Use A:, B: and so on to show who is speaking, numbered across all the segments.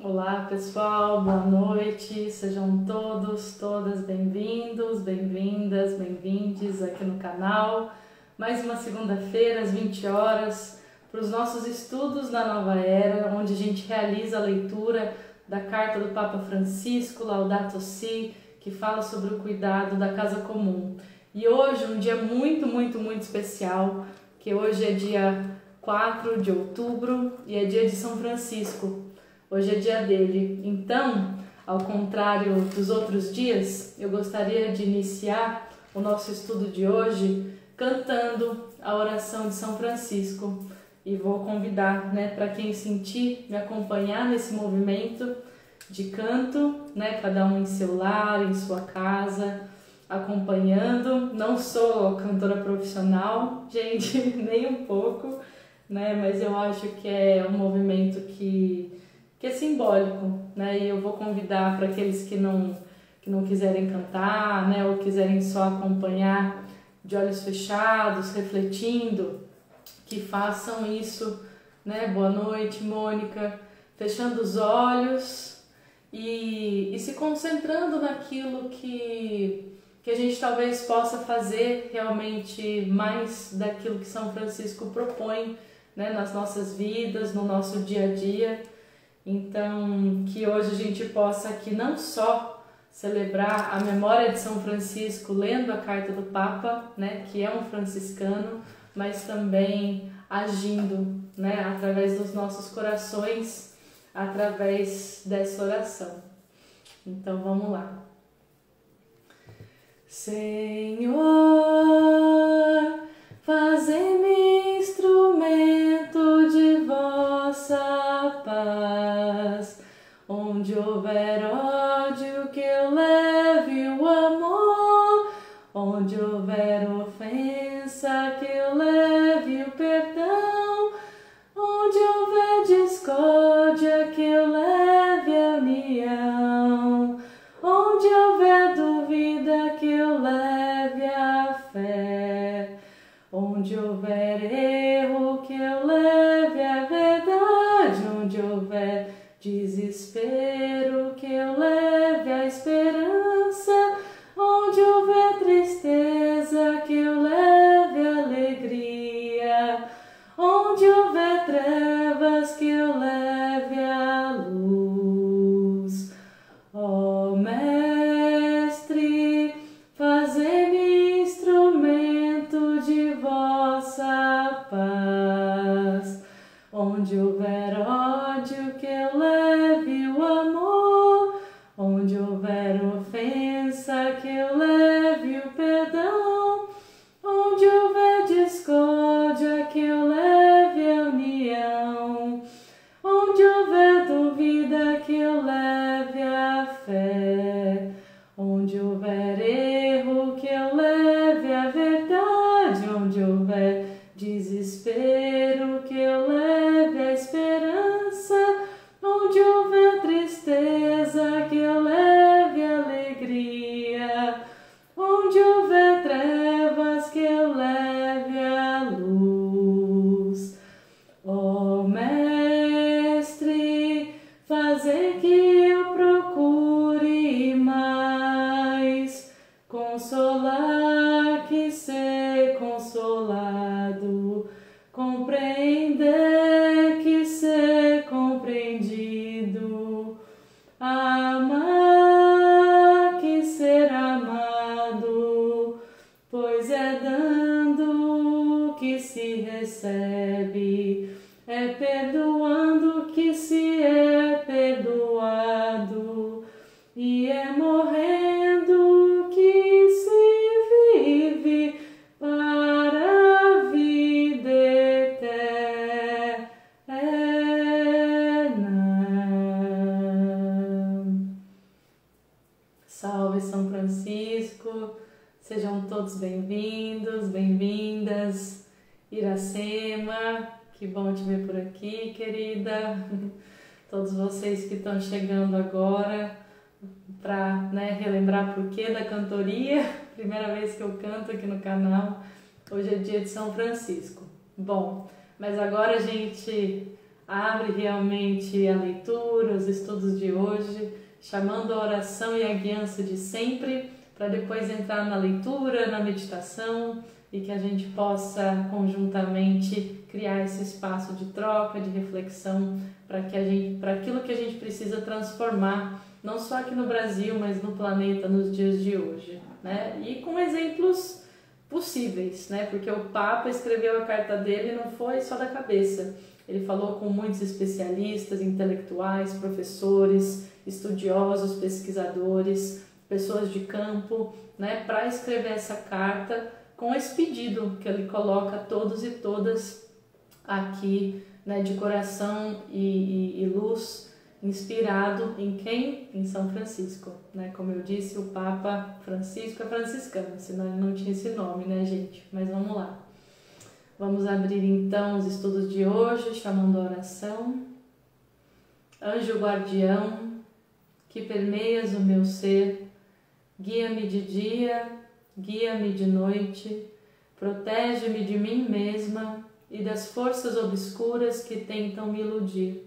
A: Olá pessoal, boa noite, sejam todos, todas bem-vindos, bem-vindas, bem-vindes aqui no canal. Mais uma segunda-feira às 20 horas para os nossos estudos na Nova Era, onde a gente realiza a leitura da carta do Papa Francisco, Laudato Si, que fala sobre o cuidado da casa comum. E hoje um dia muito especial, que hoje é dia 4 de outubro e é dia de São Francisco. Hoje é dia dele. Então, ao contrário dos outros dias, eu gostaria de iniciar o nosso estudo de hoje cantando a oração de São Francisco. E vou convidar, para quem sentir, me acompanhar nesse movimento de canto, cada um em seu lar, em sua casa, acompanhando. Não sou cantora profissional, gente, nem um pouco, mas eu acho que é um movimento que é simbólico, e eu vou convidar para aqueles que não quiserem cantar, ou quiserem só acompanhar de olhos fechados, refletindo, que façam isso, Boa noite, Mônica, fechando os olhos e se concentrando naquilo que a gente talvez possa fazer realmente mais daquilo que São Francisco propõe, nas nossas vidas, no nosso dia a dia. Então, que hoje a gente possa aqui não só celebrar a memória de São Francisco lendo a carta do Papa, que é um franciscano, mas também agindo, através dos nossos corações, através dessa oração. Então, vamos lá. Senhor, fazei-me instrumento de vossa paz. Onde houver ódio, que eu leve o amor. Onde houver ofensa, que eu leve o perdão. Onde houver discórdia, que eu leve a união. Onde houver dúvida, que eu leve a fé. Onde houver erro, que eu leve a verdade. Onde houver desespero, que eu leve a esperança. Onde houver tristeza, que eu leve a alegria. Onde houver trevas, que eu leve a luz. Ó Mestre, fazei-me instrumento de vossa paz. Onde houver ódio, que eu leve o amor. Onde houver ofensa, que eu leve o perdão. Onde houver discórdia, que eu leve a união. Onde houver dúvida, que eu leve a fé. Onde houver erro, que eu leve a verdade. Onde houver desespero, que eu leve a esperança. Onde houver tristeza, que eu leve a alegria. Onde houver trevas, que eu leve a luz. Ó Mestre, fazei que eu procure mais consolar que ser consolado, compreender que ser compreendido, amar que ser amado, pois é dando que se recebe, é perdoando que se é perdoado, e é morrendo que se vive para a vida eterna. Salve São Francisco, sejam todos bem-vindos, bem-vindas. Iracema, que bom te ver por aqui, querida. Todos vocês que estão chegando agora para relembrar por que da cantoria, primeira vez que eu canto aqui no canal. Hoje é dia de São Francisco. Bom, mas agora a gente abre realmente a leitura, os estudos de hoje, chamando a oração e a guiança de sempre, para depois entrar na leitura, na meditação e que a gente possa conjuntamente criar esse espaço de troca, de reflexão, para aquilo que a gente precisa transformar, não só aqui no Brasil, mas no planeta nos dias de hoje, né? E com exemplos possíveis, né? Porque o Papa escreveu a carta dele não foi só da cabeça. Ele falou com muitos especialistas, intelectuais, professores, estudiosos, pesquisadores, pessoas de campo, né? Para escrever essa carta com esse pedido que ele coloca a todos e todas aqui, né? De coração e luz, inspirado em quem? Em São Francisco, né? Como eu disse, o Papa Francisco é franciscano, senão ele não tinha esse nome, né, gente? Mas vamos lá. Vamos abrir então os estudos de hoje, chamando a oração. Anjo guardião, que permeias o meu ser, guia-me de dia, guia-me de noite, protege-me de mim mesma e das forças obscuras que tentam me iludir.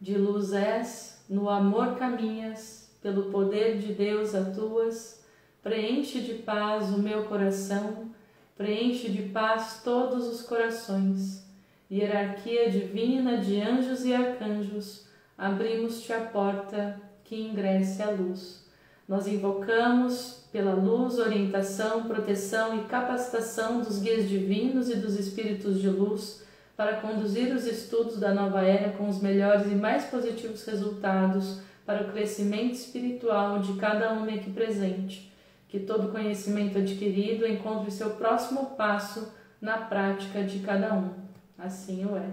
A: De luz és, no amor caminhas, pelo poder de Deus atuas, preenche de paz o meu coração, preenche de paz todos os corações. Hierarquia divina de anjos e arcanjos, abrimos-te a porta que ingresse a luz. Nós invocamos pela luz, orientação, proteção e capacitação dos guias divinos e dos espíritos de luz para conduzir os estudos da nova era com os melhores e mais positivos resultados para o crescimento espiritual de cada um aqui presente. Que todo conhecimento adquirido encontre seu próximo passo na prática de cada um. Assim o é.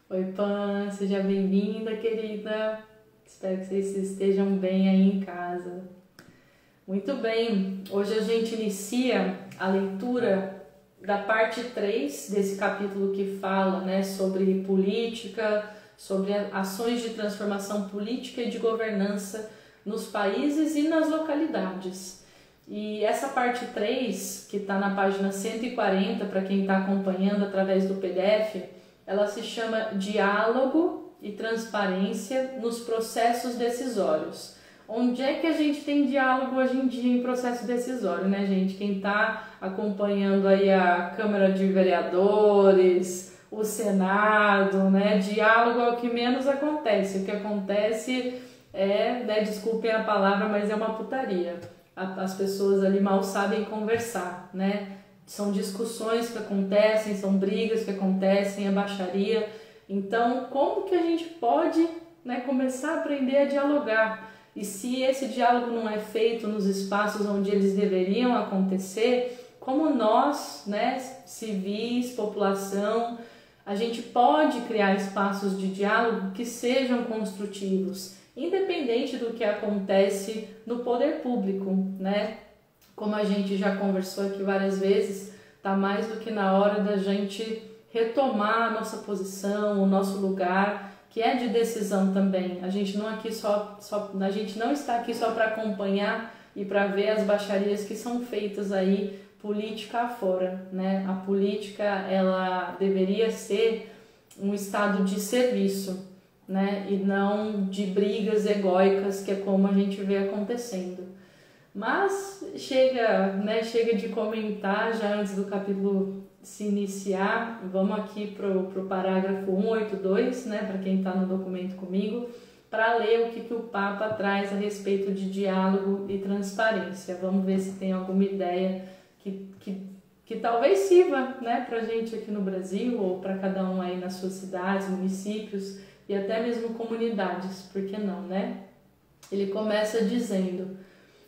A: Oi, Pan, seja bem-vinda, querida. Espero que vocês estejam bem aí em casa. Muito bem, hoje a gente inicia a leitura da parte 3 desse capítulo que fala, né, sobre política, sobre ações de transformação política e de governança nos países e nas localidades. E essa parte 3, que está na página 140, para quem está acompanhando através do PDF, ela se chama Diálogo e Transparência nos Processos Decisórios. Onde é que a gente tem diálogo hoje em dia em processo decisório, né, gente? Quem está acompanhando aí a Câmara de Vereadores, o Senado, né? Diálogo é o que menos acontece. O que acontece é, né, desculpem a palavra, mas é uma putaria. As pessoas ali mal sabem conversar, né? São discussões que acontecem, são brigas que acontecem, é baixaria. Então, como que a gente pode, né, começar a aprender a dialogar? E se esse diálogo não é feito nos espaços onde eles deveriam acontecer, como nós, né, civis, população, a gente pode criar espaços de diálogo que sejam construtivos, independente do que acontece no poder público, né? Como a gente já conversou aqui várias vezes, tá mais do que na hora da gente retomar a nossa posição, o nosso lugar, que é de decisão também. A gente não está aqui só para acompanhar e para ver as baixarias que são feitas aí política afora, né? A política, ela deveria ser um estado de serviço, né? E não de brigas egóicas, que é como a gente vê acontecendo. Mas chega de comentar já antes do capítulo se iniciar. Vamos aqui pro parágrafo 182, né, para quem está no documento comigo, para ler o que o Papa traz a respeito de diálogo e transparência. Vamos ver se tem alguma ideia que talvez sirva, né, para a gente aqui no Brasil ou para cada um aí nas suas cidades, municípios e até mesmo comunidades, por que não, né? Ele começa dizendo: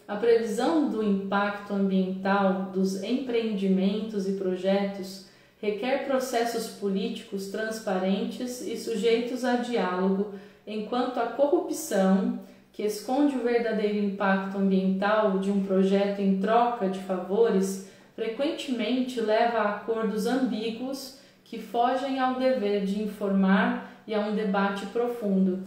A: a previsão do impacto ambiental dos empreendimentos e projetos requer processos políticos transparentes e sujeitos a diálogo, enquanto a corrupção, que esconde o verdadeiro impacto ambiental de um projeto em troca de favores, frequentemente leva a acordos ambíguos que fogem ao dever de informar e a um debate profundo.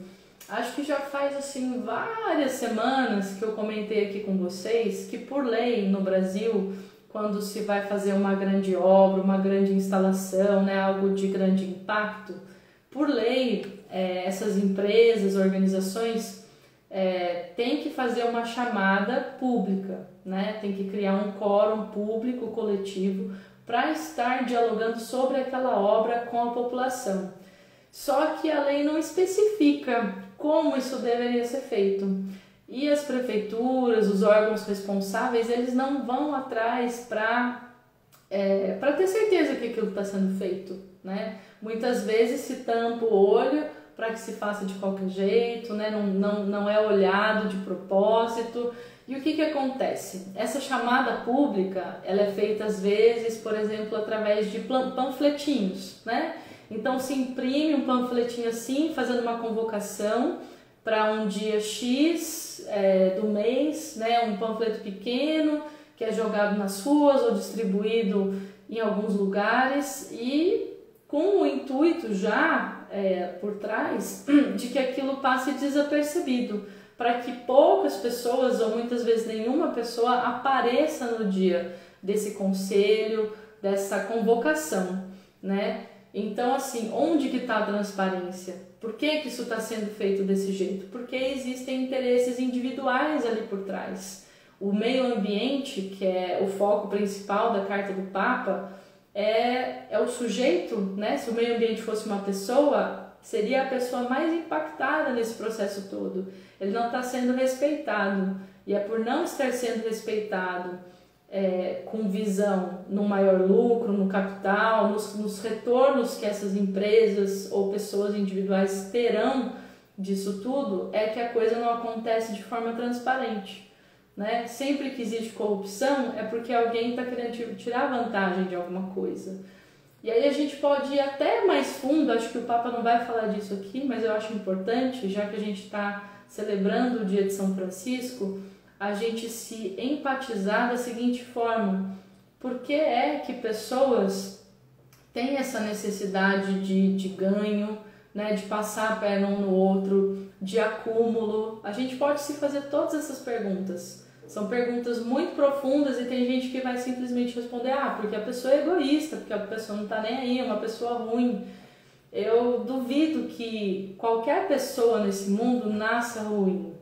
A: Acho que já faz assim várias semanas que eu comentei aqui com vocês que, por lei no Brasil, quando se vai fazer uma grande obra, uma grande instalação, né, algo de grande impacto, por lei, essas empresas, organizações têm que fazer uma chamada pública, né? Tem que criar um quórum público, coletivo, para estar dialogando sobre aquela obra com a população. Só que a lei não especifica como isso deveria ser feito. E as prefeituras, os órgãos responsáveis, eles não vão atrás para ter certeza que aquilo está sendo feito, né? Muitas vezes se tampa o olho para que se faça de qualquer jeito, né? Não é olhado de propósito. E o que acontece? Essa chamada pública, ela é feita às vezes, por exemplo, através de panfletinhos, né? Então se imprime um panfletinho assim, fazendo uma convocação para um dia X do mês, né? Um panfleto pequeno que é jogado nas ruas ou distribuído em alguns lugares e com o intuito já por trás de que aquilo passe desapercebido, para que poucas pessoas ou muitas vezes nenhuma pessoa apareça no dia desse conselho, dessa convocação, né? Então, assim, onde que está a transparência? Por que isso está sendo feito desse jeito? Porque existem interesses individuais ali por trás. O meio ambiente, que é o foco principal da Carta do Papa, é o sujeito, né? Se o meio ambiente fosse uma pessoa, seria a pessoa mais impactada nesse processo todo. Ele não está sendo respeitado. E é por não estar sendo respeitado com visão no maior lucro, no capital, nos retornos que essas empresas ou pessoas individuais terão disso tudo, é que a coisa não acontece de forma transparente, né? Sempre que existe corrupção é porque alguém está querendo tirar vantagem de alguma coisa. E aí a gente pode ir até mais fundo, acho que o Papa não vai falar disso aqui, mas eu acho importante, já que a gente está celebrando o dia de São Francisco, a gente se empatizar da seguinte forma: por que é que pessoas têm essa necessidade de ganho, né, de passar a perna um no outro, de acúmulo? A gente pode se fazer todas essas perguntas. São perguntas muito profundas e tem gente que vai simplesmente responder: porque a pessoa é egoísta, porque a pessoa não está nem aí, é uma pessoa ruim. Eu duvido que qualquer pessoa nesse mundo nasça ruim,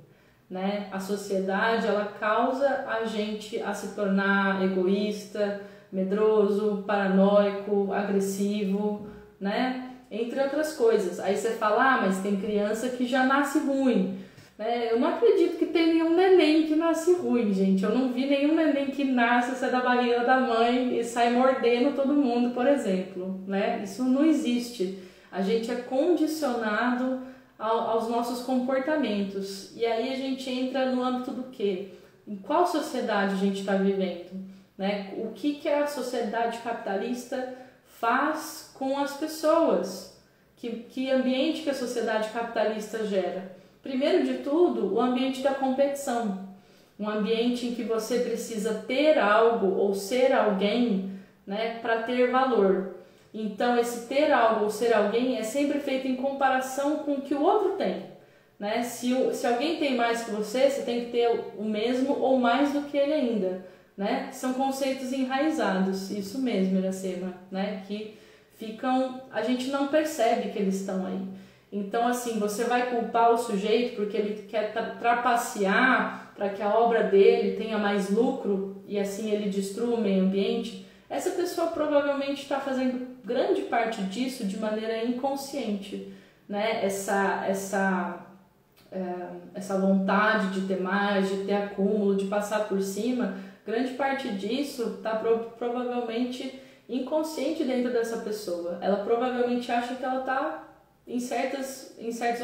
A: né? A sociedade, ela causa a gente a se tornar egoísta, medroso, paranoico, agressivo, né? Entre outras coisas. Aí você fala: mas tem criança que já nasce ruim. Eu não acredito que tem nenhum neném que nasce ruim, gente. Eu não vi nenhum neném que nasce, sai da barriga da mãe e sai mordendo todo mundo, por exemplo, né? Isso não existe. A gente é condicionado aos nossos comportamentos. E aí a gente entra no âmbito do quê? Em qual sociedade a gente está vivendo, né? O que a sociedade capitalista faz com as pessoas? Que ambiente que a sociedade capitalista gera? Primeiro de tudo, o ambiente da competição. Um ambiente em que você precisa ter algo ou ser alguém, né, para ter valor. Então, esse ter algo ou ser alguém é sempre feito em comparação com o que o outro tem, né? Se alguém tem mais que você tem que ter o mesmo ou mais do que ele ainda, né? São conceitos enraizados, isso mesmo, Iracema, né? Que a gente não percebe que eles estão aí. Então, assim, você vai culpar o sujeito porque ele quer trapacear para que a obra dele tenha mais lucro e assim ele destrua o meio ambiente. Essa pessoa provavelmente está fazendo grande parte disso de maneira inconsciente, né? Essa vontade de ter mais, de ter acúmulo, de passar por cima, grande parte disso está provavelmente inconsciente dentro dessa pessoa. Ela provavelmente acha que ela está, em certas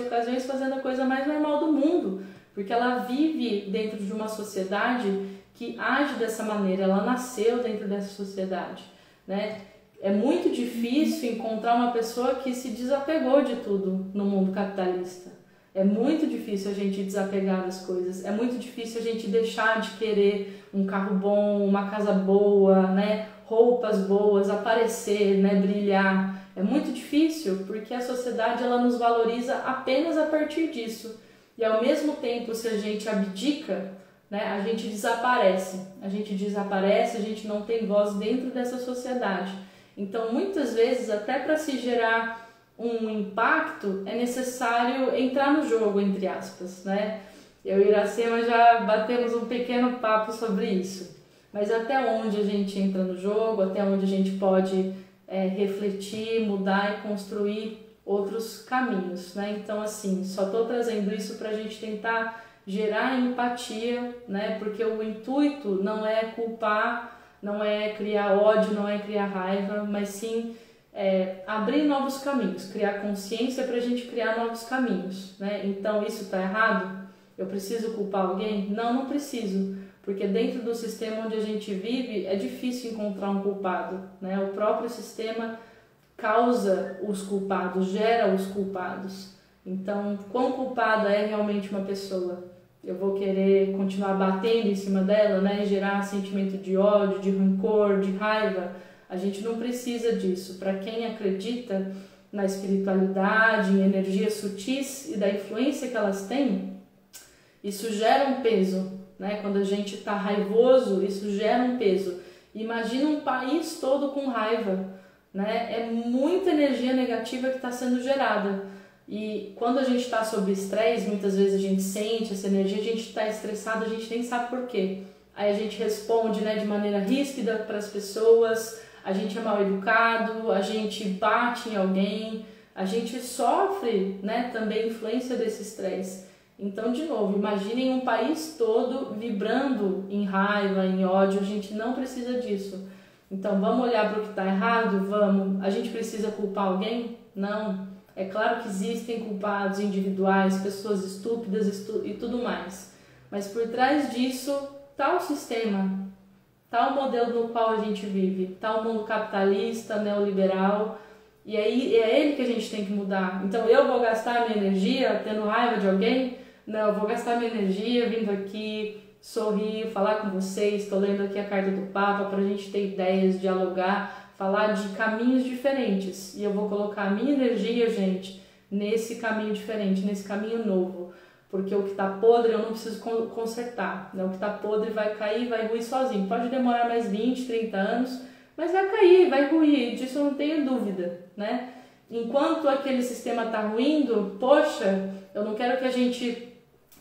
A: ocasiões, fazendo a coisa mais normal do mundo, porque ela vive dentro de uma sociedade que age dessa maneira, ela nasceu dentro dessa sociedade, né? É muito difícil encontrar uma pessoa que se desapegou de tudo no mundo capitalista. É muito difícil a gente desapegar das coisas, é muito difícil a gente deixar de querer um carro bom, uma casa boa, né? Roupas boas, aparecer, né? Brilhar. É muito difícil porque a sociedade ela nos valoriza apenas a partir disso. E ao mesmo tempo, se a gente abdica, né, a gente desaparece, a gente não tem voz dentro dessa sociedade. Então, muitas vezes, até para se gerar um impacto, é necessário entrar no jogo, entre aspas, né? Eu e Iracema já batemos um pequeno papo sobre isso. Mas até onde a gente entra no jogo, até onde a gente pode refletir, mudar e construir outros caminhos, né? Então, assim, só estou trazendo isso para a gente tentar gerar empatia, né? Porque o intuito não é culpar, não é criar ódio, não é criar raiva, mas sim abrir novos caminhos, criar consciência para a gente criar novos caminhos, né? Então, isso está errado? Eu preciso culpar alguém? Não, não preciso, porque dentro do sistema onde a gente vive é difícil encontrar um culpado, né? O próprio sistema causa os culpados, gera os culpados. Então, quão culpada é realmente uma pessoa? Eu vou querer continuar batendo em cima dela, né? Gerar sentimento de ódio, de rancor, de raiva. A gente não precisa disso. Para quem acredita na espiritualidade, em energias sutis e da influência que elas têm, isso gera um peso, né? Quando a gente está raivoso, isso gera um peso. Imagina um país todo com raiva, né? É muita energia negativa que está sendo gerada. E quando a gente está sob estresse, muitas vezes a gente sente essa energia, a gente está estressado, a gente nem sabe por quê. Aí a gente responde, né, de maneira ríspida para as pessoas, a gente é mal educado, a gente bate em alguém, a gente sofre, né, também influência desse estresse. Então, de novo, imaginem um país todo vibrando em raiva, em ódio, a gente não precisa disso. Então, vamos olhar para o que está errado? Vamos. A gente precisa culpar alguém? Não. É claro que existem culpados individuais, pessoas estúpidas e tudo mais. Mas por trás disso está o sistema, está o modelo no qual a gente vive, está o mundo capitalista, neoliberal, e aí é ele que a gente tem que mudar. Então, eu vou gastar minha energia tendo raiva de alguém? Não, eu vou gastar minha energia vindo aqui, sorrir, falar com vocês, estou lendo aqui a carta do Papa para a gente ter ideias, dialogar, falar de caminhos diferentes. E eu vou colocar a minha energia, gente, nesse caminho diferente, nesse caminho novo. Porque o que está podre eu não preciso consertar, né? O que está podre vai cair, vai ruir sozinho. Pode demorar mais 20, 30 anos, mas vai cair, vai ruir, disso eu não tenho dúvida, né? Enquanto aquele sistema está ruindo, poxa, eu não quero que a gente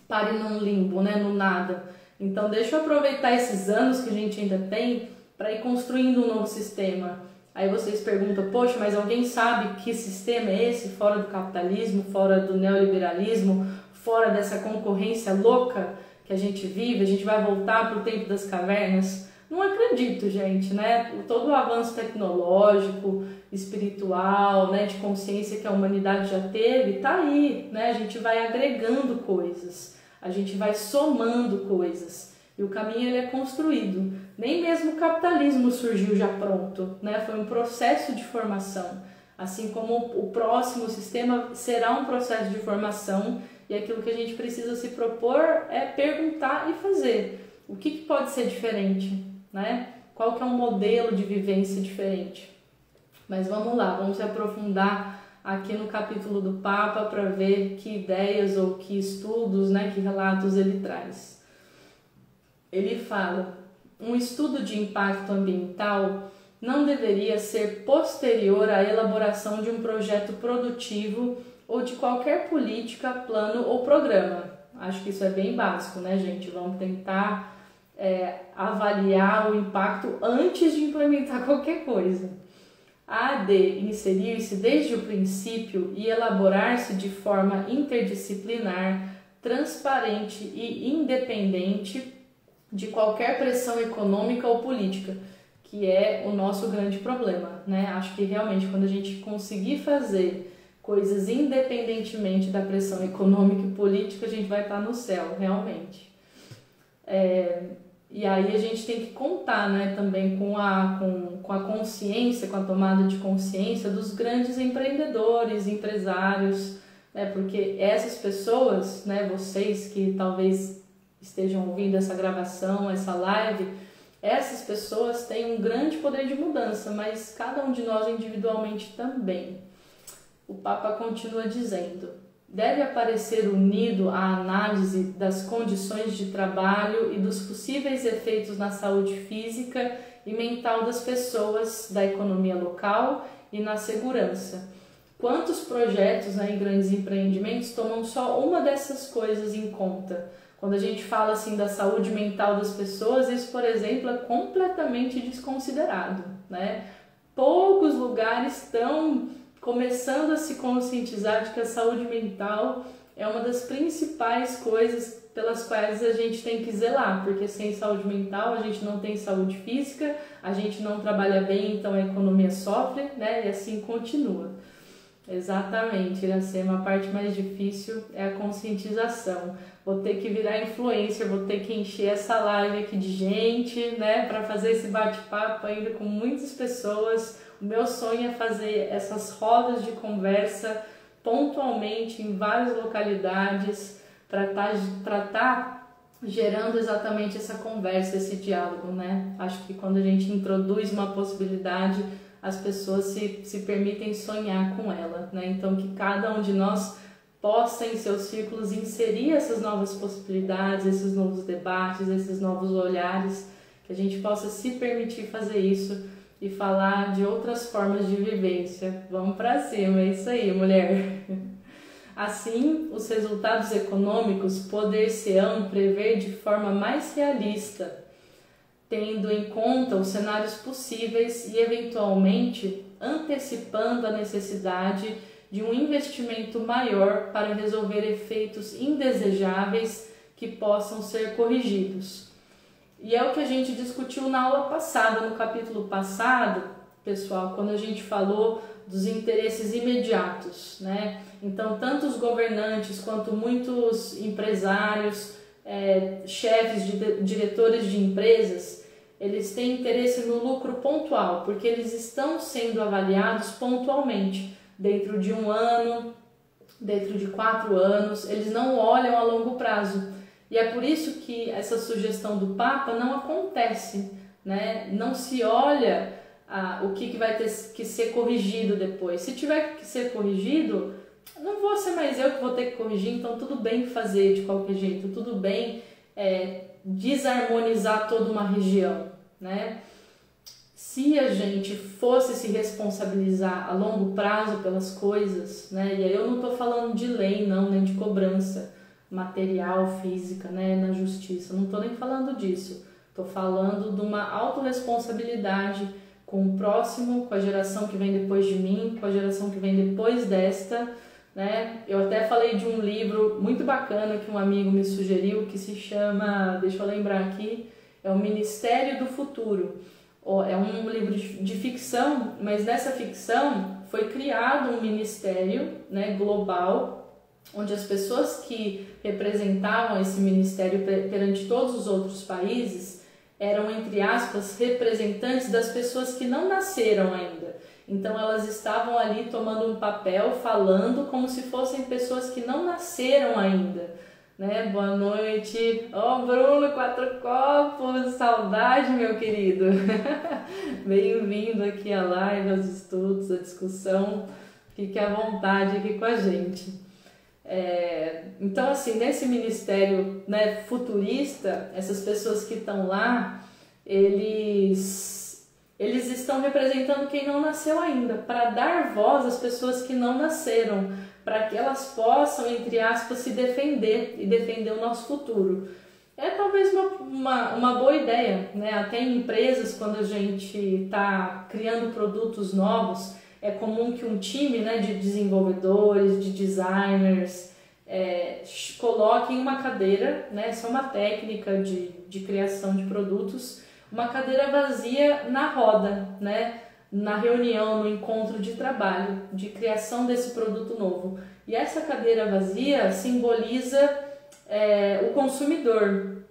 A: pare num limbo, né, no nada. Então deixa eu aproveitar esses anos que a gente ainda tem para ir construindo um novo sistema. Aí vocês perguntam, poxa, mas alguém sabe que sistema é esse, fora do capitalismo, fora do neoliberalismo, fora dessa concorrência louca que a gente vive? A gente vai voltar para o tempo das cavernas? Não acredito, gente, né? Todo o avanço tecnológico, espiritual, né, de consciência que a humanidade já teve, tá aí, né? A gente vai agregando coisas, a gente vai somando coisas e o caminho ele é construído. Nem mesmo o capitalismo surgiu já pronto, né? Foi um processo de formação, assim como o próximo sistema será um processo de formação, e aquilo que a gente precisa se propor é perguntar e fazer. O que pode ser diferente, né? Qual que é um modelo de vivência diferente? Mas vamos lá, vamos se aprofundar aqui no capítulo do Papa para ver que ideias ou que estudos, né, que relatos ele traz. Ele fala: um estudo de impacto ambiental não deveria ser posterior à elaboração de um projeto produtivo ou de qualquer política, plano ou programa. Acho que isso é bem básico, né, gente? Vamos tentar avaliar o impacto antes de implementar qualquer coisa. A de inserir-se desde o princípio e elaborar-se de forma interdisciplinar, transparente e independente de qualquer pressão econômica ou política, que é o nosso grande problema, né? Acho que realmente quando a gente conseguir fazer coisas independentemente da pressão econômica e política, a gente vai estar no céu, realmente. E aí a gente tem que contar, né, também com a consciência, com a tomada de consciência dos grandes empreendedores, empresários, né, porque essas pessoas, né, vocês que talvez estejam ouvindo essa gravação, essa live, essas pessoas têm um grande poder de mudança, mas cada um de nós individualmente também. O Papa continua dizendo: deve aparecer unido à análise das condições de trabalho e dos possíveis efeitos na saúde física e mental das pessoas, da economia local e na segurança. Quantos projetos, né, em grandes empreendimentos tomam só uma dessas coisas em conta? Quando a gente fala assim da saúde mental das pessoas, isso, por exemplo, é completamente desconsiderado, né? Poucos lugares estão começando a se conscientizar de que a saúde mental é uma das principais coisas pelas quais a gente tem que zelar, porque sem saúde mental a gente não tem saúde física, a gente não trabalha bem, então a economia sofre, né? E assim continua. Exatamente, Iracema, a parte mais difícil é a conscientização. Vou ter que virar influencer, vou ter que encher essa live aqui de gente, né, para fazer esse bate-papo ainda com muitas pessoas. O meu sonho é fazer essas rodas de conversa pontualmente em várias localidades para tá gerando exatamente essa conversa, esse diálogo, né? Acho que quando a gente introduz uma possibilidade, as pessoas se permitem sonhar com ela, né? Então que cada um de nós possa em seus círculos inserir essas novas possibilidades, esses novos debates, esses novos olhares, que a gente possa se permitir fazer isso e falar de outras formas de vivência. Vamos para cima, é isso aí, mulher! Assim, os resultados econômicos poder-se-ão prever de forma mais realista, tendo em conta os cenários possíveis e, eventualmente, antecipando a necessidade de um investimento maior para resolver efeitos indesejáveis que possam ser corrigidos. E é o que a gente discutiu na aula passada, no capítulo passado, pessoal, quando a gente falou dos interesses imediatos, né? Então, tanto os governantes quanto muitos empresários, chefes, diretores de empresas, eles têm interesse no lucro pontual, porque eles estão sendo avaliados pontualmente, dentro de 1 ano, dentro de 4 anos, eles não olham a longo prazo. E é por isso que essa sugestão do Papa não acontece, né? Não se olha o que vai ter que ser corrigido depois. Se tiver que ser corrigido, não vou ser mais eu que vou ter que corrigir, então tudo bem fazer de qualquer jeito, tudo bem desarmonizar toda uma região, né? Se a gente fosse se responsabilizar a longo prazo pelas coisas, né? E aí eu não estou falando de lei, não, nem de cobrança material, física, né? Na justiça, não estou nem falando disso. Estou falando de uma autorresponsabilidade com o próximo, com a geração que vem depois de mim, com a geração que vem depois desta, né? Eu até falei de um livro muito bacana que um amigo me sugeriu, que se chama, deixa eu lembrar aqui, é o Ministério do Futuro. É um livro de ficção, mas nessa ficção foi criado um ministério, né, global, onde as pessoas que representavam esse ministério perante todos os outros países eram, entre aspas, representantes das pessoas que não nasceram ainda. Então elas estavam ali tomando um papel, falando como se fossem pessoas que não nasceram ainda, né? Boa noite. Ó, Bruno, 4 copos, saudade, meu querido. Bem-vindo aqui à live, aos estudos, à discussão. Fique à vontade aqui com a gente. Então, assim, nesse ministério, né, futurista, essas pessoas que estão lá, eles estão representando quem não nasceu ainda, para dar voz às pessoas que não nasceram, para que elas possam, entre aspas, se defender e defender o nosso futuro. É talvez uma boa ideia, né? Até em empresas, quando a gente está criando produtos novos, é comum que um time, né, de desenvolvedores, de designers, coloque em uma cadeira, né? Essa é uma técnica de criação de produtos, uma cadeira vazia na roda, né? Na reunião, no encontro de trabalho, de criação desse produto novo. E essa cadeira vazia simboliza o consumidor.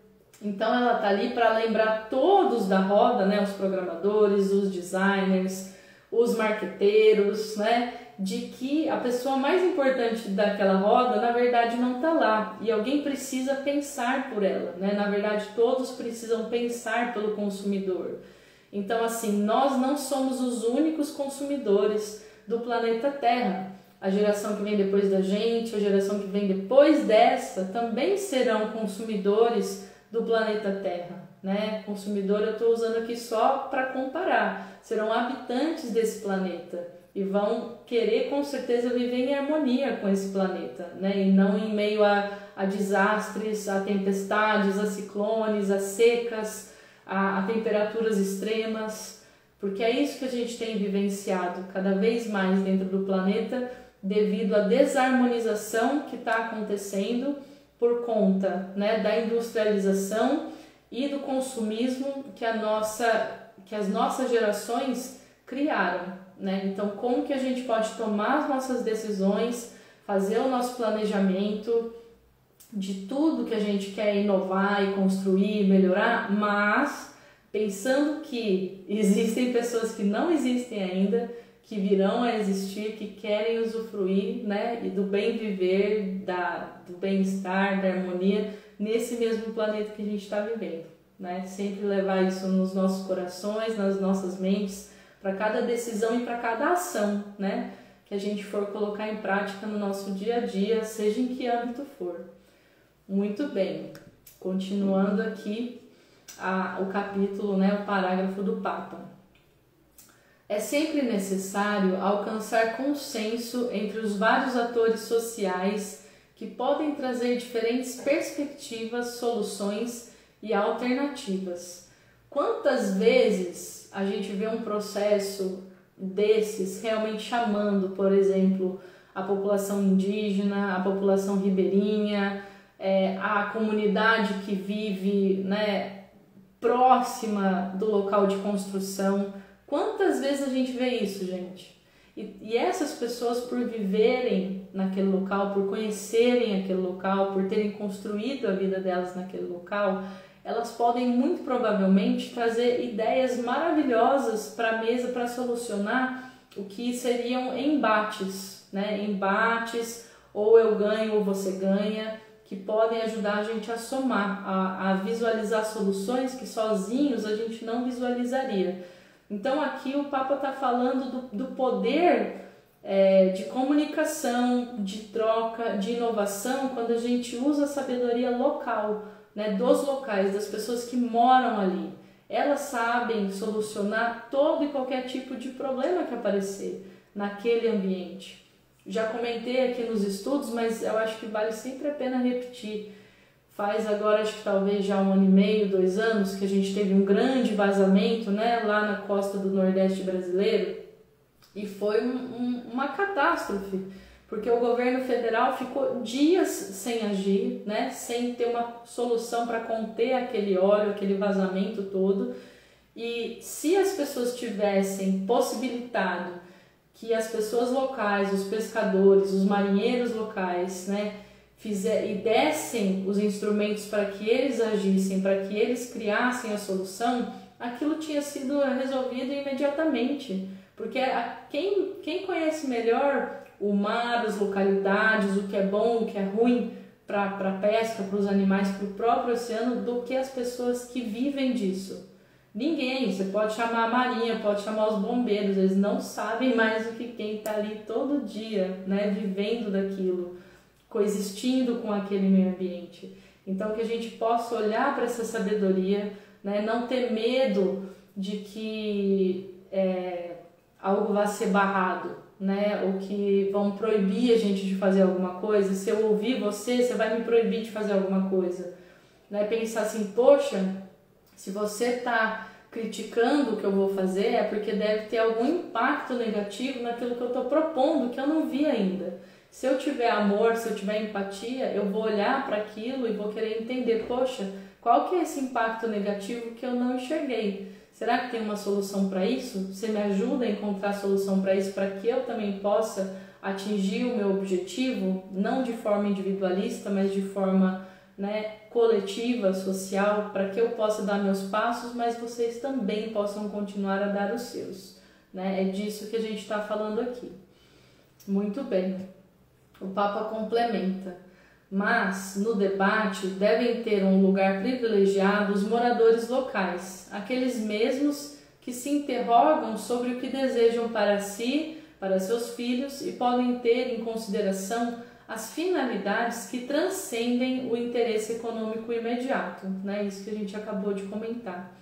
A: Então ela está ali para lembrar todos da roda, né? Os programadores, os designers, os marqueteiros, né? De que a pessoa mais importante daquela roda, na verdade, não está lá. E alguém precisa pensar por ela, né? Na verdade, todos precisam pensar pelo consumidor. Então, assim, nós não somos os únicos consumidores do planeta Terra. A geração que vem depois da gente, a geração que vem depois dessa, também serão consumidores do planeta Terra, né? Consumidor eu estou usando aqui só para comparar. Serão habitantes desse planeta. e vão querer com certeza viver em harmonia com esse planeta, né? E não em meio a desastres, a tempestades, a ciclones, a secas, a temperaturas extremas, porque é isso que a gente tem vivenciado cada vez mais dentro do planeta devido à desarmonização que está acontecendo por conta, né, da industrialização e do consumismo que as nossas gerações criaram, né? Então, como que a gente pode tomar as nossas decisões, fazer o nosso planejamento de tudo que a gente quer inovar e construir, melhorar, mas pensando que existem pessoas que não existem ainda, que virão a existir, que querem usufruir, né, e do bem viver, do bem-estar, da harmonia nesse mesmo planeta que a gente está vivendo, né? Sempre levar isso nos nossos corações, nas nossas mentes, para cada decisão e para cada ação, né, que a gente for colocar em prática no nosso dia a dia, seja em que âmbito for. Muito bem, continuando aqui o capítulo, né, o parágrafo do Papa. É sempre necessário alcançar consenso entre os vários atores sociais que podem trazer diferentes perspectivas, soluções e alternativas. Quantas vezes a gente vê um processo desses realmente chamando, por exemplo, a população indígena, a população ribeirinha, a comunidade que vive, né, próxima do local de construção. Quantas vezes a gente vê isso, gente? E essas pessoas, por viverem naquele local, por conhecerem aquele local, por terem construído a vida delas naquele local, elas podem muito provavelmente trazer ideias maravilhosas para a mesa para solucionar o que seriam embates, né? Embates, ou eu ganho ou você ganha, que podem ajudar a gente a somar, a visualizar soluções que sozinhos a gente não visualizaria. Então aqui o Papa está falando do poder de comunicação, de troca, de inovação, quando a gente usa a sabedoria local, né, dos locais, das pessoas que moram ali. Elas sabem solucionar todo e qualquer tipo de problema que aparecer naquele ambiente. Já comentei aqui nos estudos, mas eu acho que vale sempre a pena repetir. Faz agora, acho que talvez já 1 ano e meio, 2 anos, que a gente teve um grande vazamento, né, lá na costa do Nordeste brasileiro, e foi uma catástrofe, porque o governo federal ficou dias sem agir, né, sem ter uma solução para conter aquele óleo, aquele vazamento todo. E se as pessoas tivessem possibilitado que as pessoas locais, os pescadores, os marinheiros locais, né, e dessem os instrumentos para que eles agissem, para que eles criassem a solução, aquilo tinha sido resolvido imediatamente. Porque quem conhece melhor o mar, as localidades, o que é bom, o que é ruim para a pesca, para os animais, para o próprio oceano, do que as pessoas que vivem disso. Ninguém, você pode chamar a marinha, pode chamar os bombeiros, eles não sabem mais do que quem está ali todo dia, né, vivendo daquilo, coexistindo com aquele meio ambiente. Então que a gente possa olhar para essa sabedoria, né, não ter medo de que algo vai ser barrado, né, ou que vão proibir a gente de fazer alguma coisa. Se eu ouvir você vai me proibir de fazer alguma coisa, né? Pensar assim, poxa, se você está criticando o que eu vou fazer, é porque deve ter algum impacto negativo naquilo que eu estou propondo, que eu não vi ainda. Se eu tiver amor, se eu tiver empatia, eu vou olhar para aquilo e vou querer entender, poxa, qual que é esse impacto negativo que eu não enxerguei? Será que tem uma solução para isso? Você me ajuda a encontrar a solução para isso, para que eu também possa atingir o meu objetivo, não de forma individualista, mas de forma, né, coletiva, social, para que eu possa dar meus passos, mas vocês também possam continuar a dar os seus, né? É disso que a gente está falando aqui. Muito bem. O Papa complementa: mas no debate devem ter um lugar privilegiado os moradores locais, aqueles mesmos que se interrogam sobre o que desejam para si, para seus filhos, e podem ter em consideração as finalidades que transcendem o interesse econômico imediato, né? Isso que a gente acabou de comentar.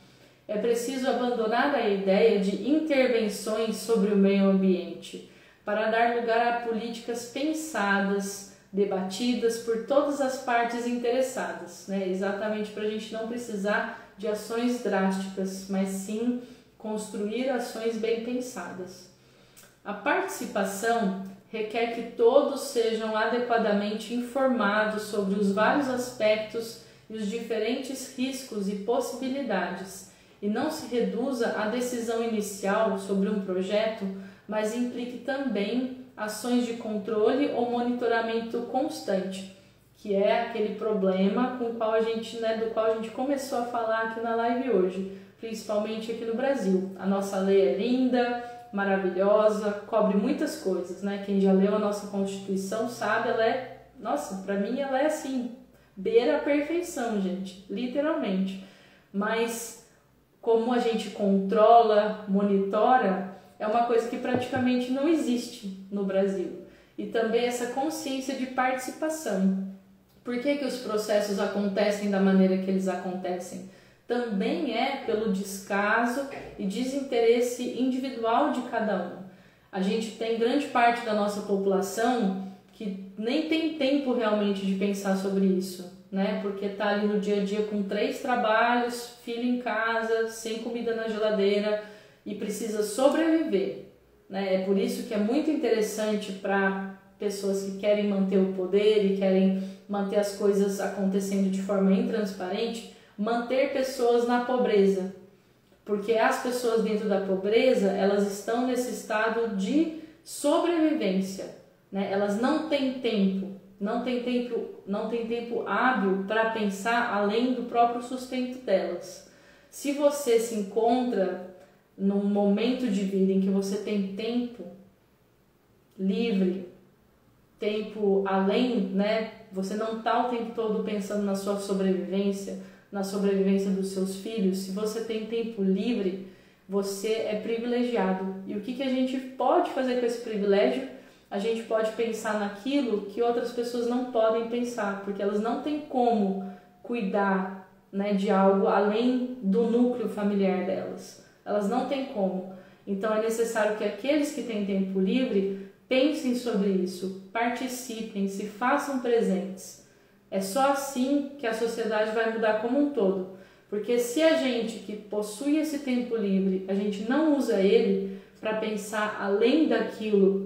A: É preciso abandonar a ideia de intervenções sobre o meio ambiente para dar lugar a políticas pensadas, debatidas por todas as partes interessadas, né? Exatamente para a gente não precisar de ações drásticas, mas sim construir ações bem pensadas. A participação requer que todos sejam adequadamente informados sobre os vários aspectos e os diferentes riscos e possibilidades, e não se reduza à decisão inicial sobre um projeto, mas implique também ações de controle ou monitoramento constante, que é aquele problema com o qual do qual a gente começou a falar aqui na live hoje, principalmente aqui no Brasil. A nossa lei é linda, maravilhosa, cobre muitas coisas, né? Quem já leu a nossa Constituição sabe, para mim ela é assim, beira a perfeição, gente, literalmente. Mas como a gente controla, monitora, é uma coisa que praticamente não existe no Brasil. E também essa consciência de participação. Por que os processos acontecem da maneira que eles acontecem? Também é pelo descaso e desinteresse individual de cada um. A gente tem grande parte da nossa população que nem tem tempo realmente de pensar sobre isso, né? Porque tá ali no dia a dia com 3 trabalhos, filho em casa, sem comida na geladeira e precisa sobreviver, né? É por isso que é muito interessante para pessoas que querem manter o poder e querem manter as coisas acontecendo de forma intransparente, manter pessoas na pobreza, porque as pessoas dentro da pobreza, elas estão nesse estado de sobrevivência, né? Elas não têm tempo hábil para pensar além do próprio sustento delas. Se você se encontra num momento de vida em que você tem tempo livre, tempo além, né? Você não está o tempo todo pensando na sua sobrevivência, na sobrevivência dos seus filhos. Se você tem tempo livre, você é privilegiado. E o que a gente pode fazer com esse privilégio? A gente pode pensar naquilo que outras pessoas não podem pensar, porque elas não têm como cuidar, né, de algo além do núcleo familiar delas. Elas não têm como. Então é necessário que aqueles que têm tempo livre pensem sobre isso, participem, se façam presentes. É só assim que a sociedade vai mudar como um todo. Porque se a gente que possui esse tempo livre, a gente não usa ele para pensar além daquilo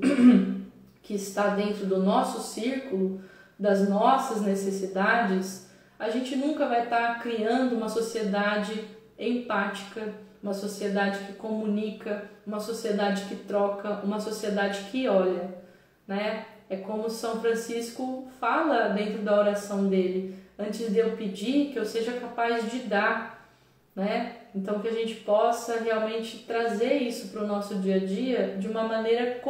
A: que está dentro do nosso círculo, das nossas necessidades, a gente nunca vai estar criando uma sociedade empática, uma sociedade que comunica, uma sociedade que troca, uma sociedade que olha, né? É como São Francisco fala dentro da oração dele: antes de eu pedir, que eu seja capaz de dar, né? Então que a gente possa realmente trazer isso para o nosso dia a dia de uma maneira,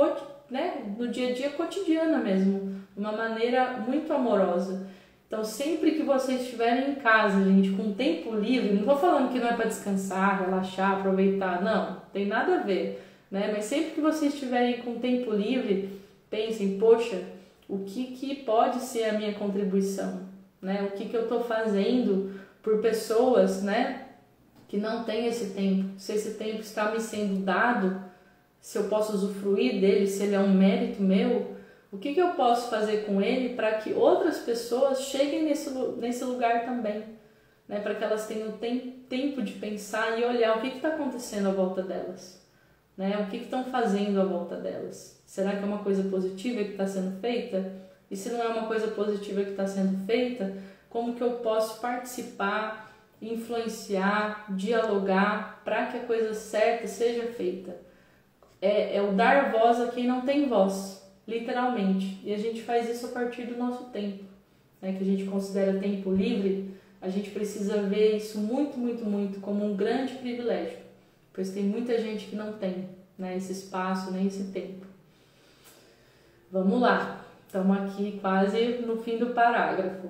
A: né? No dia a dia cotidiana mesmo, de uma maneira muito amorosa. Então sempre que vocês estiverem em casa, gente, com tempo livre, não vou falando que não é para descansar, relaxar, aproveitar, não, tem nada a ver, né? Mas sempre que vocês estiverem com tempo livre, pensem: poxa, o que pode ser a minha contribuição, né? O que eu estou fazendo por pessoas, né, que não têm esse tempo? Se esse tempo está me sendo dado, se eu posso usufruir dele, se ele é um mérito meu, o que eu posso fazer com ele para que outras pessoas cheguem nesse lugar também, né? Para que elas tenham tempo de pensar e olhar o que está acontecendo à volta delas, né? O que estão fazendo à volta delas. Será que é uma coisa positiva que está sendo feita? E se não é uma coisa positiva que está sendo feita, como que eu posso participar, influenciar, dialogar para que a coisa certa seja feita? É o dar voz a quem não tem voz, literalmente. E a gente faz isso a partir do nosso tempo, né? Que a gente considera tempo livre. A gente precisa ver isso muito, muito, muito como um grande privilégio, pois tem muita gente que não tem, né, esse espaço, nem esse tempo. Vamos lá, estamos aqui quase no fim do parágrafo.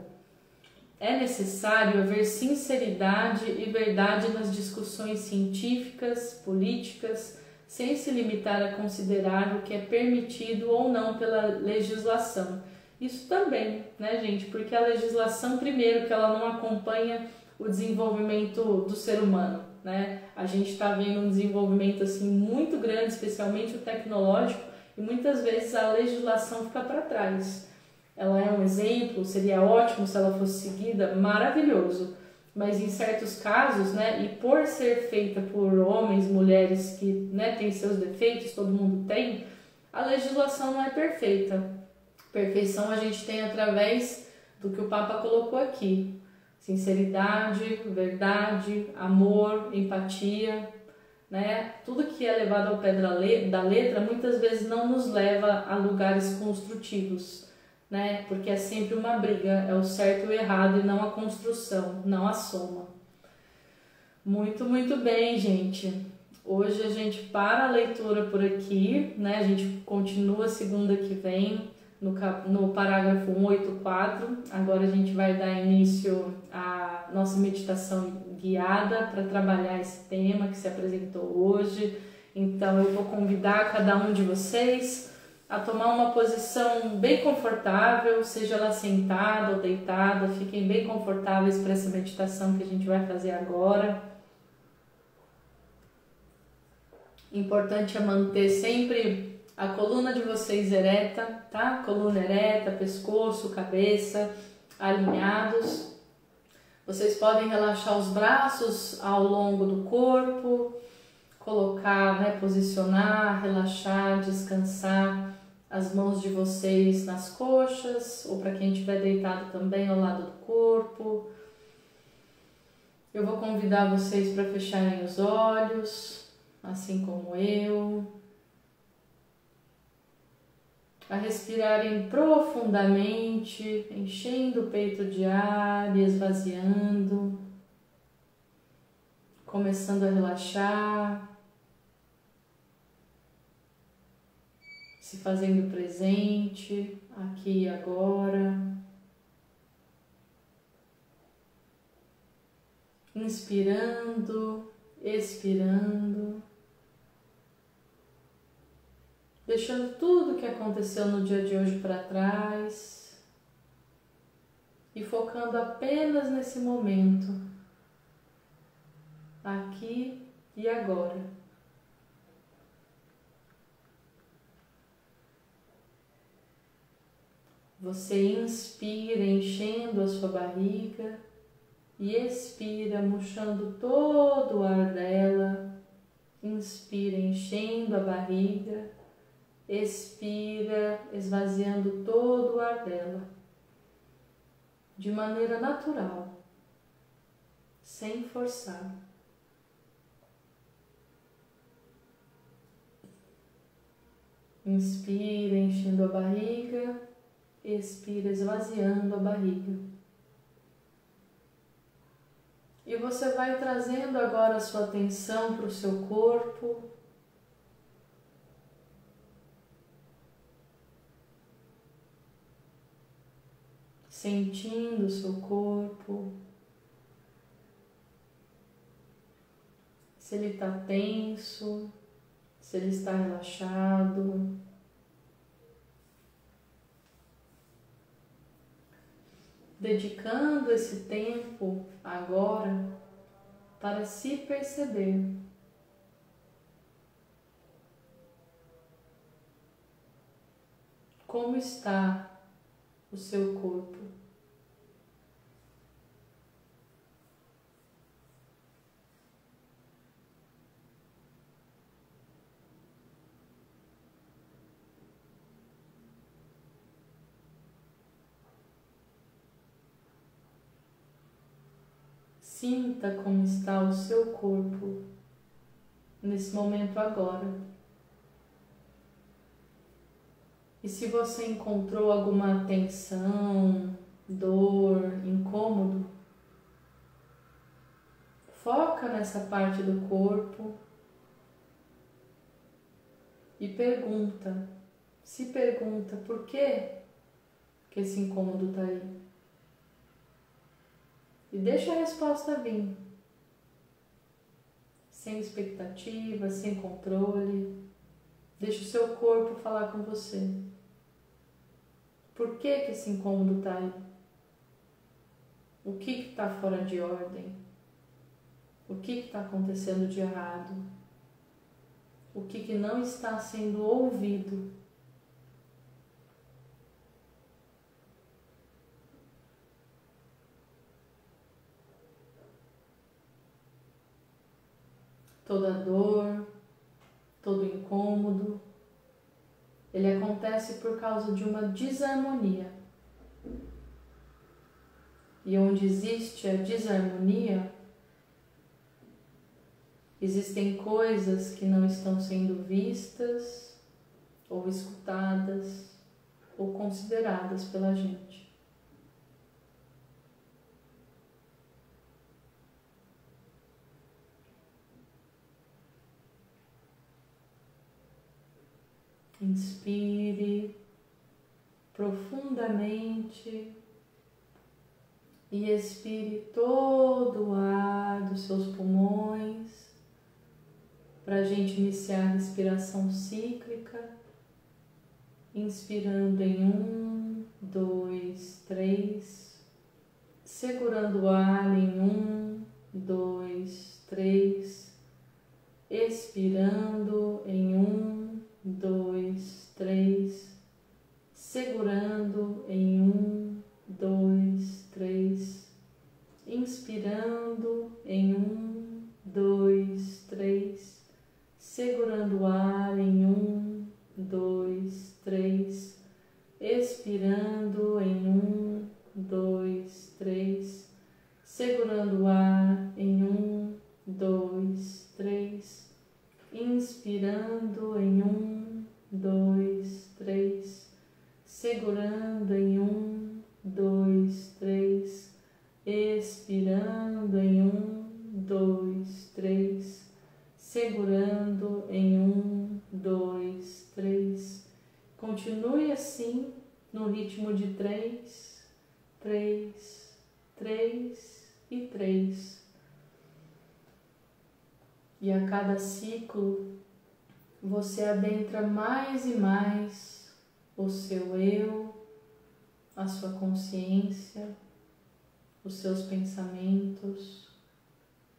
A: É necessário haver sinceridade e verdade nas discussões científicas, políticas, sem se limitar a considerar o que é permitido ou não pela legislação. Isso também, né, gente? Porque a legislação, primeiro, que ela não acompanha o desenvolvimento do ser humano, né? A gente está vendo um desenvolvimento assim muito grande, especialmente o tecnológico, e muitas vezes a legislação fica para trás. Ela é um exemplo, seria ótimo se ela fosse seguida, maravilhoso. Mas em certos casos, né, e por ser feita por homens, mulheres que, né, têm seus defeitos, todo mundo tem, a legislação não é perfeita. Perfeição a gente tem através do que o Papa colocou aqui: sinceridade, verdade, amor, empatia, né? Tudo que é levado ao pé da letra muitas vezes não nos leva a lugares construtivos, né? Porque é sempre uma briga, é o certo e o errado e não a construção, não a soma. Muito, muito bem, gente. Hoje a gente para a leitura por aqui, né? A gente continua segunda que vem no parágrafo 184. Agora a gente vai dar início à nossa meditação guiada para trabalhar esse tema que se apresentou hoje. Então eu vou convidar cada um de vocês a tomar uma posição bem confortável, seja ela sentada ou deitada, fiquem bem confortáveis para essa meditação que a gente vai fazer agora. Importante é manter sempre a coluna de vocês ereta, tá? Coluna ereta, pescoço, cabeça alinhados. Vocês podem relaxar os braços ao longo do corpo, colocar, né, posicionar, relaxar, descansar as mãos de vocês nas coxas, ou para quem estiver deitado também ao lado do corpo. Eu vou convidar vocês para fecharem os olhos, assim como eu, a respirarem profundamente, enchendo o peito de ar e esvaziando, começando a relaxar, se fazendo presente aqui e agora, inspirando, expirando, deixando tudo o que aconteceu no dia de hoje para trás e focando apenas nesse momento, aqui e agora. Você inspira enchendo a sua barriga e expira murchando todo o ar dela. Inspira enchendo a barriga, expira esvaziando todo o ar dela, de maneira natural, sem forçar. Inspira enchendo a barriga, expira esvaziando a barriga. E você vai trazendo agora a sua atenção para o seu corpo. Sentindo o seu corpo. Se ele está tenso, se ele está relaxado. Dedicando esse tempo agora para se perceber. Como está o seu corpo? Sinta como está o seu corpo nesse momento agora. E se você encontrou alguma tensão, dor, incômodo, foca nessa parte do corpo e se pergunta por que esse incômodo está aí. E deixa a resposta vir, sem expectativa, sem controle. Deixa o seu corpo falar com você. Por que esse incômodo está aí? O que está fora de ordem? O que está acontecendo de errado? O que não está sendo ouvido? Toda dor, todo incômodo, ele acontece por causa de uma desarmonia. E onde existe a desarmonia, existem coisas que não estão sendo vistas, ou escutadas, ou consideradas pela gente. Inspire profundamente e expire todo o ar dos seus pulmões para a gente iniciar a respiração cíclica, inspirando em 1, 2, 3, segurando o ar em 1, 2, 3, expirando em 1, 2, 3, segurando em 1, 2, 3, inspirando em 1, 2, 3, segurando o ar em 1, 2, 3, expirando em 1, 2, 3, segurando o ar em 1, 2, 3, inspirando em 1, 2, 3, segurando em 1, 2, 3, expirando em 1, 2, 3, segurando em 1, 2, 3. Continue assim no ritmo de 3, 3, 3 e 3. E a cada ciclo você adentra mais e mais o seu eu, a sua consciência, os seus pensamentos,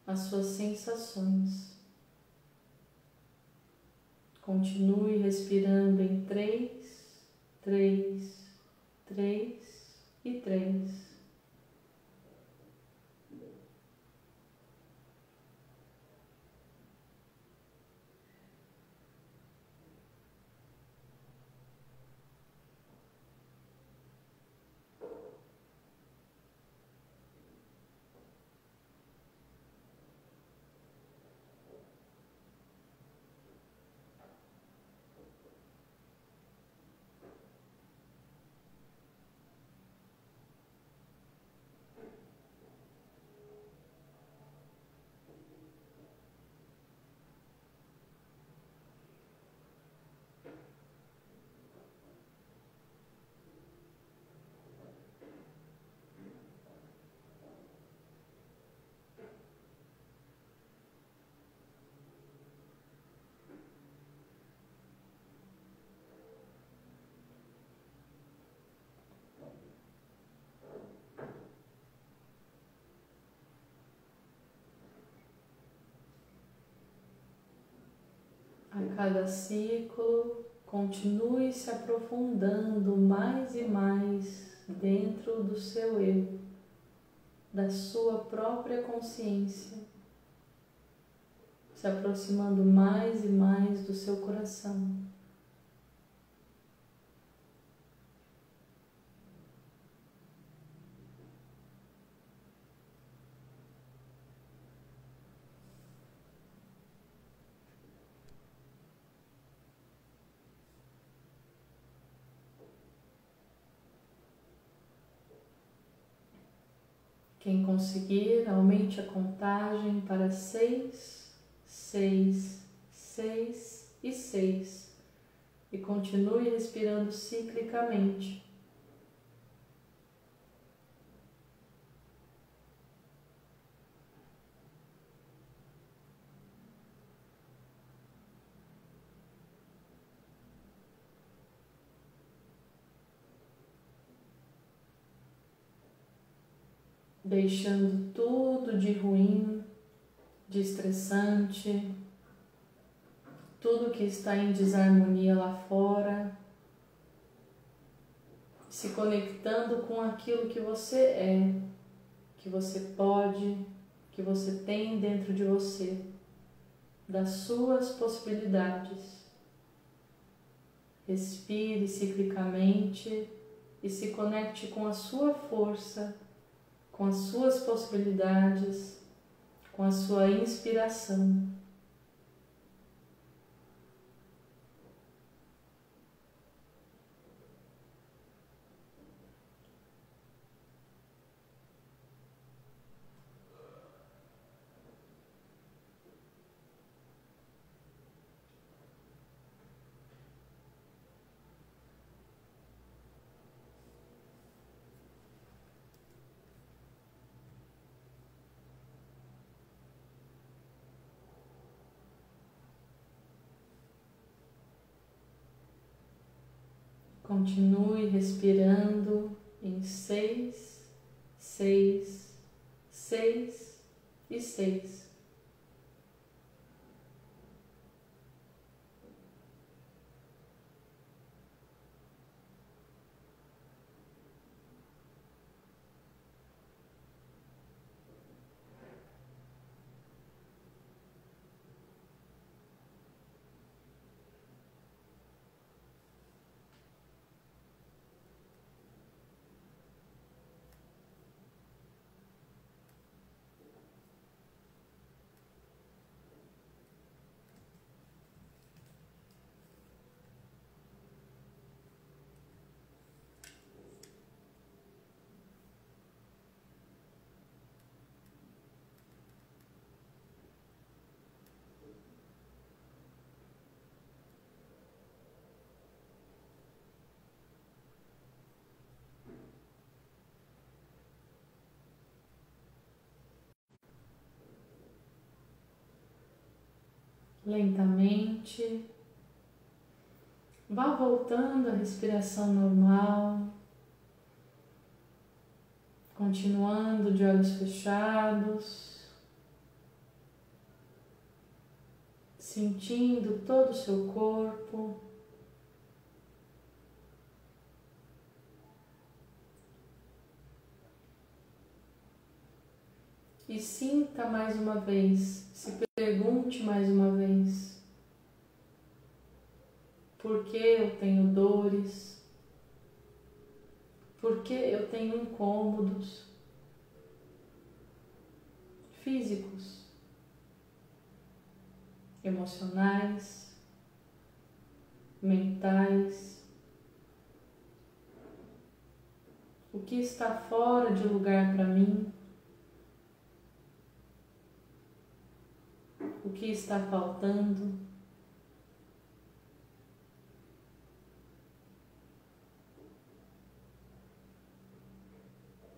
A: as suas sensações. Continue respirando em 3, 3, 3 e 3. A cada ciclo, continue se aprofundando mais e mais dentro do seu eu, da sua própria consciência, se aproximando mais e mais do seu coração. Quem conseguir, aumente a contagem para 6, 6, 6 e 6 e continue respirando ciclicamente. Deixando tudo de ruim de estressante, tudo que está em desarmonia lá fora, se conectando com aquilo que você é, que você pode, que você tem dentro de você, das suas possibilidades. Respire ciclicamente e se conecte com a sua força, com as suas possibilidades, com a sua inspiração. Continue respirando em 6, 6, 6 e 6. Lentamente, vá voltando à respiração normal, continuando de olhos fechados, sentindo todo o seu corpo. E sinta mais uma vez, se pergunte mais uma vez: por que eu tenho dores? Por que eu tenho incômodos físicos, emocionais, mentais? O que está fora de lugar para mim? O que está faltando?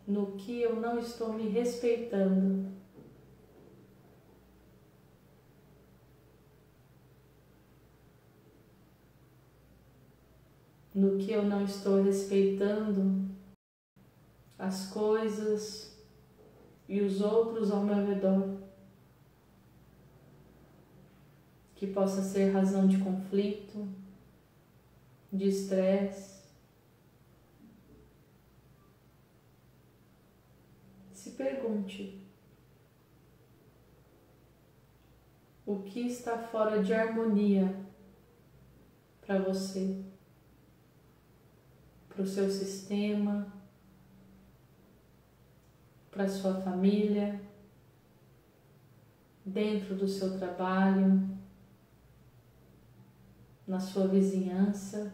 A: No que eu não estou me respeitando? No que eu não estou respeitando as coisas e os outros ao meu redor, que possa ser razão de conflito, de estresse. Se pergunte: o que está fora de harmonia para você, para o seu sistema, para a sua família, dentro do seu trabalho, na sua vizinhança.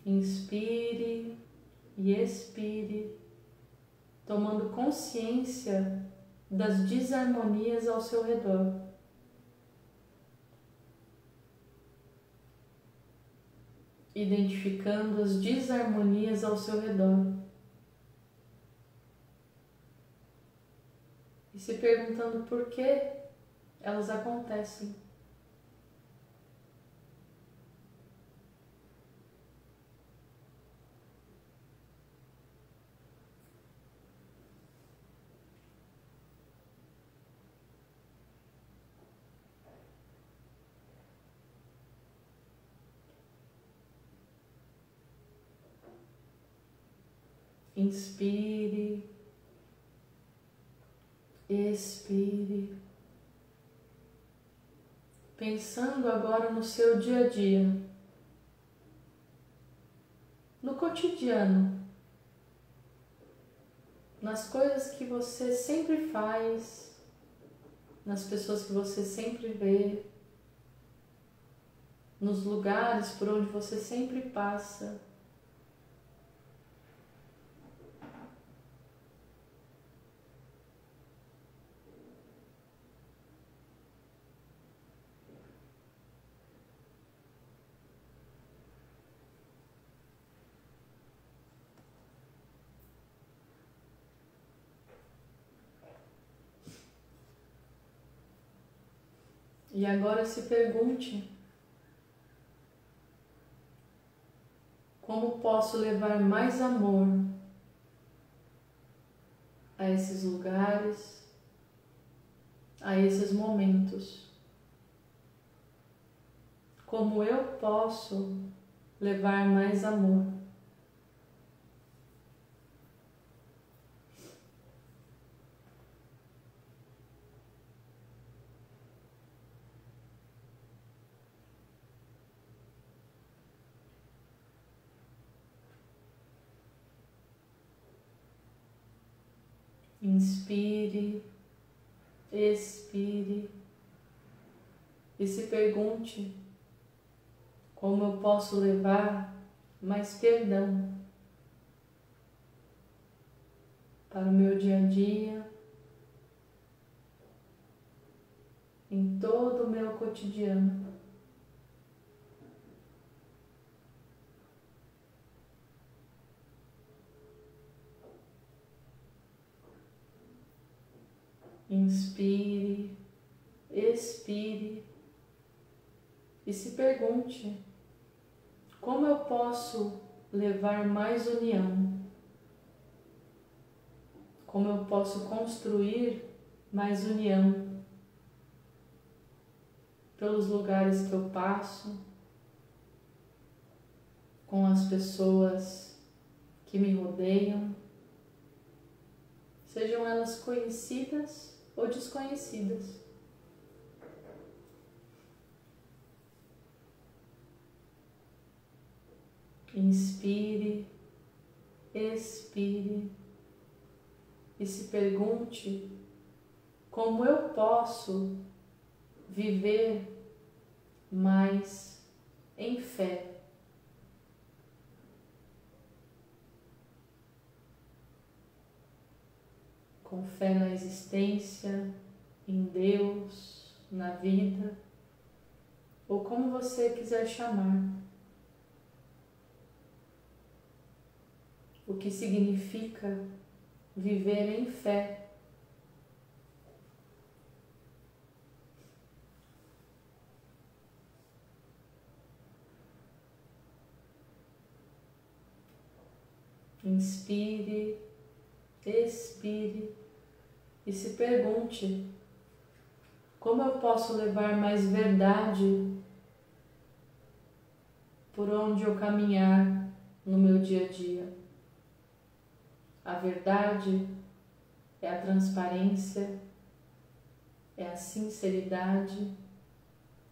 A: Inspire e expire, tomando consciência das desarmonias ao seu redor. Identificando as desarmonias ao seu redor. E se perguntando por que elas acontecem. Inspire, expire, pensando agora no seu dia a dia, no cotidiano, nas coisas que você sempre faz, nas pessoas que você sempre vê, nos lugares por onde você sempre passa. E agora se pergunte: como posso levar mais amor a esses lugares, a esses momentos? Como eu posso levar mais amor? Inspire, expire e se pergunte: como eu posso levar mais perdão para o meu dia a dia, em todo o meu cotidiano. Inspire, expire e se pergunte: como eu posso levar mais união? Como eu posso construir mais união pelos lugares que eu passo, com as pessoas que me rodeiam, sejam elas conhecidas ou desconhecidas. Inspire, expire e se pergunte: como eu posso viver mais em fé? Com fé na existência, em Deus, na vida, ou como você quiser chamar. O que significa viver em fé? Inspire, expire e se pergunte: como eu posso levar mais verdade por onde eu caminhar no meu dia a dia? A verdade é a transparência, é a sinceridade,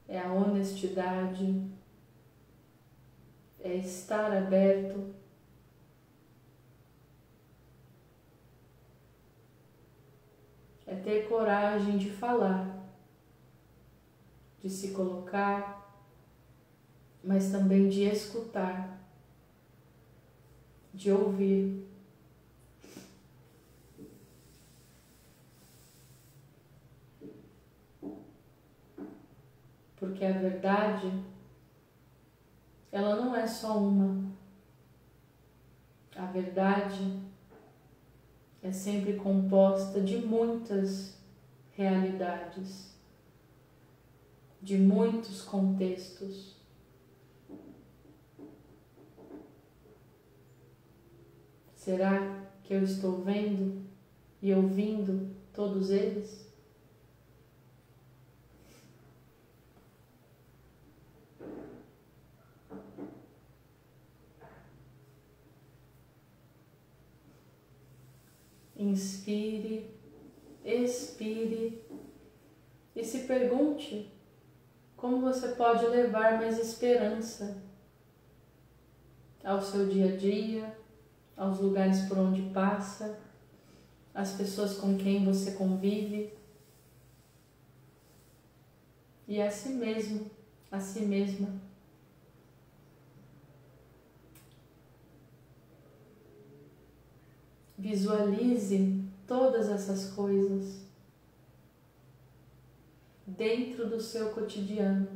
A: é a honestidade, é estar aberto, é ter coragem de falar, de se colocar, mas também de escutar, de ouvir. Porque a verdade, ela não é só uma. A verdade é sempre composta de muitas realidades, de muitos contextos. Será que eu estou vendo e ouvindo todos eles? Inspire, expire e se pergunte como você pode levar mais esperança ao seu dia a dia, aos lugares por onde passa, às pessoas com quem você convive e a si mesmo, a si mesma. Visualize todas essas coisas dentro do seu cotidiano.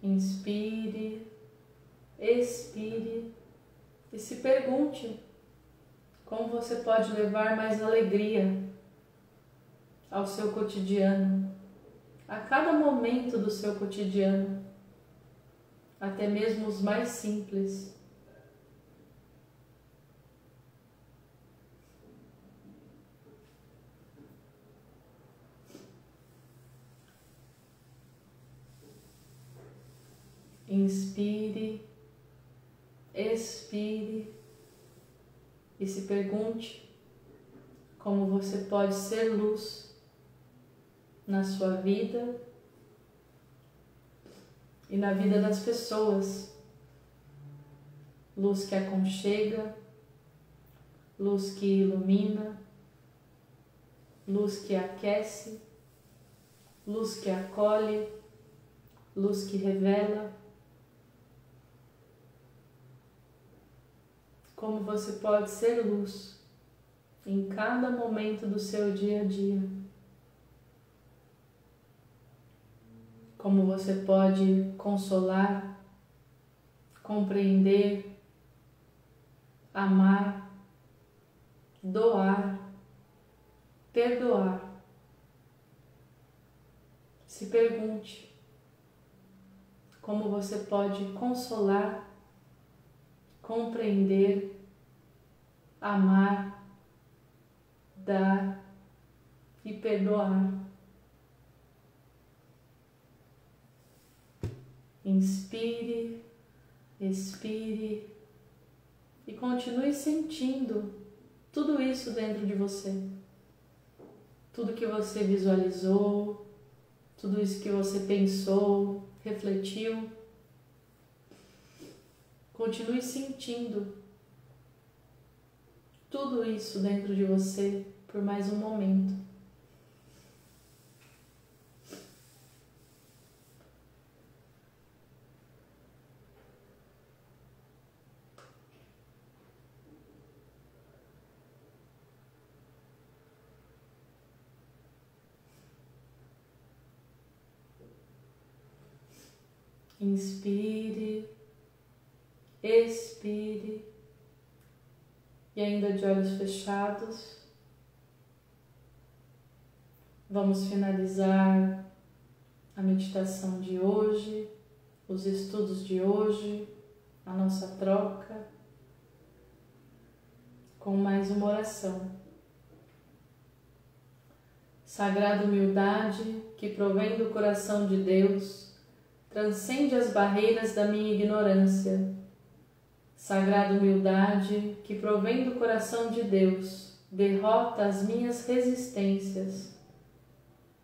A: Inspire, expire e se pergunte como você pode levar mais alegria ao seu cotidiano, a cada momento do seu cotidiano, até mesmo os mais simples. Inspire, expire e se pergunte como você pode ser luz na sua vida e na vida das pessoas. Luz que aconchega, luz que ilumina, luz que aquece, luz que acolhe, luz que revela. Como você pode ser luz em cada momento do seu dia a dia. Como você pode consolar, compreender, amar, doar, perdoar. Se pergunte como você pode consolar, compreender, amar, dar e perdoar. Inspire, expire e continue sentindo tudo isso dentro de você. Tudo que você visualizou, tudo isso que você pensou, refletiu. Continue sentindo tudo isso dentro de você por mais um momento. Inspire, expire e ainda de olhos fechados, vamos finalizar a meditação de hoje, os estudos de hoje, a nossa troca, com mais uma oração. Sagrada humildade que provém do coração de Deus, transcende as barreiras da minha ignorância. Sagrada humildade que provém do coração de Deus, derrota as minhas resistências.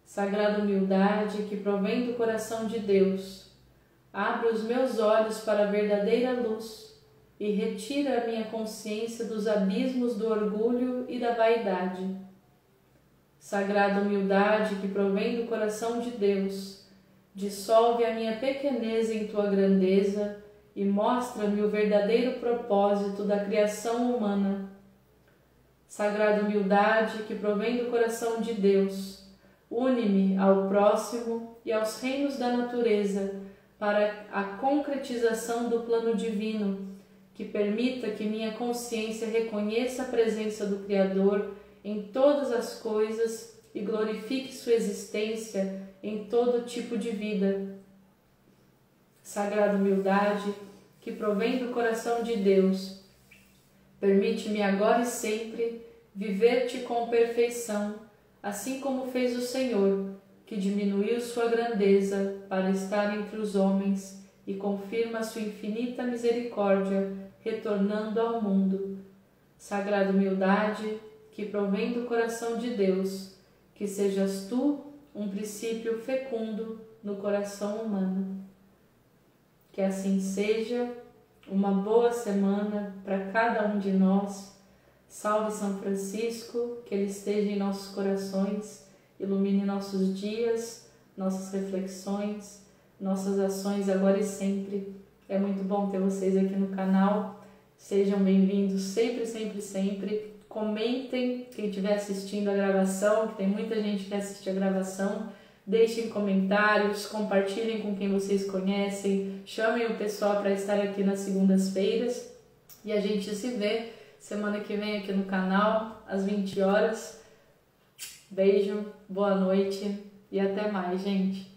A: Sagrada humildade que provém do coração de Deus, abre os meus olhos para a verdadeira luz e retira a minha consciência dos abismos do orgulho e da vaidade. Sagrada humildade que provém do coração de Deus, dissolve a minha pequenez em tua grandeza e mostra-me o verdadeiro propósito da criação humana. Sagrada humildade que provém do coração de Deus, une-me ao próximo e aos reinos da natureza para a concretização do plano divino, que permita que minha consciência reconheça a presença do Criador em todas as coisas e glorifique sua existência em todo tipo de vida. Sagrada humildade que provém do coração de Deus, permite-me agora e sempre viver-te com perfeição, assim como fez o Senhor, que diminuiu sua grandeza para estar entre os homens e confirma sua infinita misericórdia, retornando ao mundo. Sagrada humildade, que provém do coração de Deus, que sejas tu um princípio fecundo no coração humano. Que assim seja, uma boa semana para cada um de nós. Salve São Francisco, que ele esteja em nossos corações, ilumine nossos dias, nossas reflexões, nossas ações agora e sempre. É muito bom ter vocês aqui no canal. Sejam bem-vindos sempre, sempre, sempre. Comentem quem estiver assistindo a gravação, que tem muita gente que assiste a gravação. Deixem comentários, compartilhem com quem vocês conhecem, chamem o pessoal para estar aqui nas segundas-feiras e a gente se vê semana que vem aqui no canal, às 20 horas. Beijo, boa noite e até mais, gente!